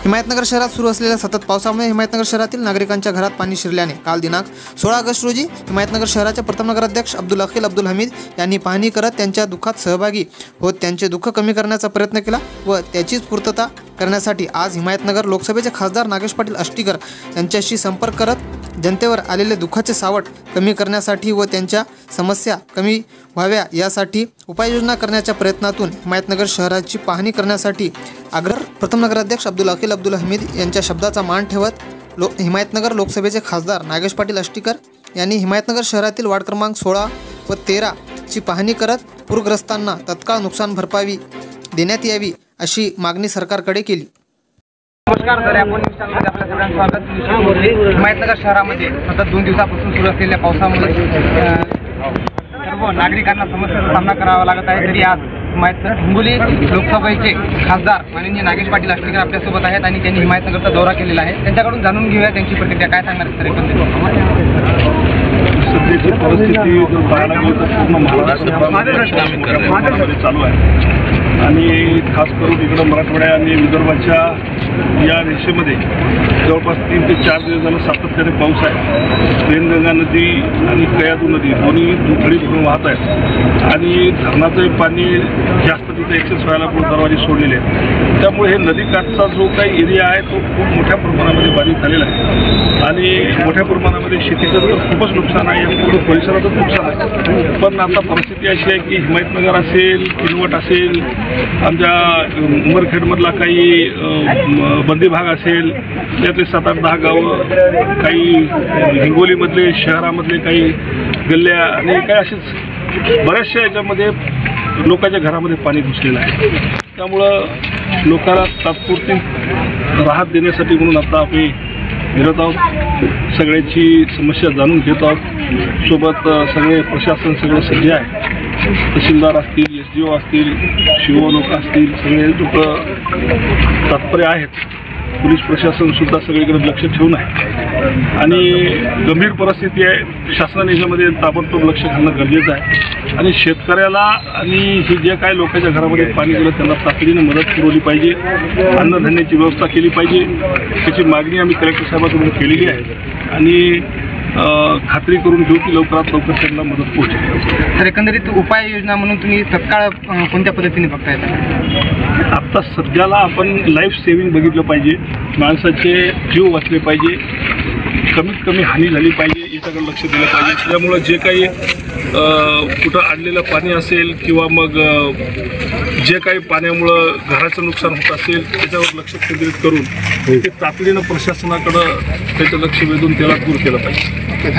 हिमायतनगर शहरात सुरू असलेल्या सतत पावसामुळे हिमायतनगर शहरातील नागरिकांच्या घरात पाणी शिरल्याने काल दिनांक 16 ऑगस्ट रोजी हिमायतनगर शहराचे प्रथम नगराध्यक्ष अब्दुल अखिल अब्दुल हमीद यांनी पाहणी करत त्यांच्या दुःखात सहभागी होत त्यांचे दुःख कमी करण्याचा प्रयत्न केला व त्याचीच पूर्तता करण्यासाठी आज हिमायतनगर लोकसभेचे खासदार नागेश पाटील आष्टीकर यांच्याशी संपर्क करत जनतेवर आलेले दुःखाचे सावट कमी करण्यासाठी व त्यांच्या समस्या कमी व्हाव्या यासाठी उपाययोजना करण्याच्या प्रयत्नातून हिमायतनगर शहराची पाहणी करण्यासाठी आग्रह प्रथम नगराध्यक्ष अब्दुल अखिल अब्दुल हमीद यांच्या शब्दाचा मान ठेवत हिमायतनगर लोकसभेचे खासदार नागेश पाटील आष्टीकर यांनी हिमायतनगर शहरातील वार्ड क्रमांक 16 व 13 ची पाहणी करत पूरग्रस्तांना तत्काळ नुकसान भरपाई देण्यात यावी अशी मागणी सरकारकडे केली। नमस्कार सर, आपण न्यूजमध्ये आपल्या सगळ्यांचं स्वागत। हिमायतनगर शहरामध्ये सतत 2 दिवसापासून सुरू असलेल्या पावसामुळे सर्व नागरिकांना समस्येचा सामना करावा लागत आहे। तरी आज हिंगोली लोकसभेचे खासदार माननीय नागेश पाटील आष्टीकर आपल्यासोबत आहेत आणि त्यांनी हिमायतनगरचा दौरा केलेला आहे। त्यांच्याकडून जाणून घेऊया त्यांची प्रतिक्रिया काय सांगणार सर। सध्याची परिस्थिती जर पाहायला गेली तर पूर्ण महाराष्ट्रामध्ये चालू आहे आणि खास करून इकडं मराठवाड्या आणि विदर्भाच्या या रेषेमध्ये जवळपास 3 ते 4 दिवस झालं सातत्याने पाऊस आहे। पेनगंगा नदी आणि कयाधू नदी दोन्ही दुथडी भरून वाहत आहेत आणि धरणाचंही पाणी जास्त तिथे एक्सेस व्हायला पूर्ण दरवाजे सोडलेले आहेत। त्यामुळे हे नदीकाठचा जो काही एरिया आहे तो खूप मोठ्या प्रमाणामध्ये बाधित झालेला आहे आणि मोठ्या प्रमाणामध्ये शेतीचं तर खूपच नुकसान आहे, पूर्ण परिसराचं नुकसान आहे। पण आता परिस्थिती अशी आहे की हिमायतनगर असेल, किनवट असेल, आमच्या उमरखेडमधला काही बंदी भाग असेल, त्यातले 7-8-10 गावं, काही हिंगोलीमधले शहरामधले काही गल्ल्या आणि काही असेच बऱ्याचशा याच्यामध्ये लोकांच्या घरामध्ये पाणी घुसलेलं आहे। त्यामुळं लोकांना तात्पुरती राहत देण्यासाठी म्हणून आता आम्ही फिरत आहोत, सगळ्याची समस्या जाणून घेत आहोत। सोबत सगळे प्रशासन सगळं सज्ज आहे, तहसीलदार असतील, SDO असतील, शिवो लोक असतील, सगळे लोक तत्पर आहेत। पोलीस प्रशासनसुद्धा सगळीकडे लक्ष ठेवून आहे आणि गंभीर परिस्थिती आहे। शासनाने याच्यामध्ये ताबडतोब लक्ष घालणं गरजेचं आहे आणि शेतकऱ्याला आणि हे जे काय लोकांच्या घरामध्ये पाणी गेलं त्यांना तातडीने मदत पुरवली पाहिजे, अन्नधान्याची व्यवस्था केली पाहिजे। त्याची मागणी आम्ही कलेक्टर साहेबांकडून केलेली आहे आणि खात्री करून घेऊ की लवकरात लवकर त्यांना मदत पोहोचेल। सर, एकंदरीत उपाययोजना म्हणून तुम्ही तत्काळ कोणत्या पद्धतीने बघताय? आता सध्याला आपण लाईफ सेव्हिंग बघितलं पाहिजे, माणसाचे जीव वाचले पाहिजे, कमीत कमी हानी झाली पाहिजे याच्याकडे लक्ष दिलं पाहिजे। त्यामुळं जे काही कुठं अडलेलं पाणी असेल किंवा मग जे काही पाण्यामुळं घराचं नुकसान होत असेल त्याच्यावर लक्ष केंद्रित करून ते तातडीनं प्रशासनाकडं त्याचं लक्ष वेधून त्याला दूर केलं पाहिजे।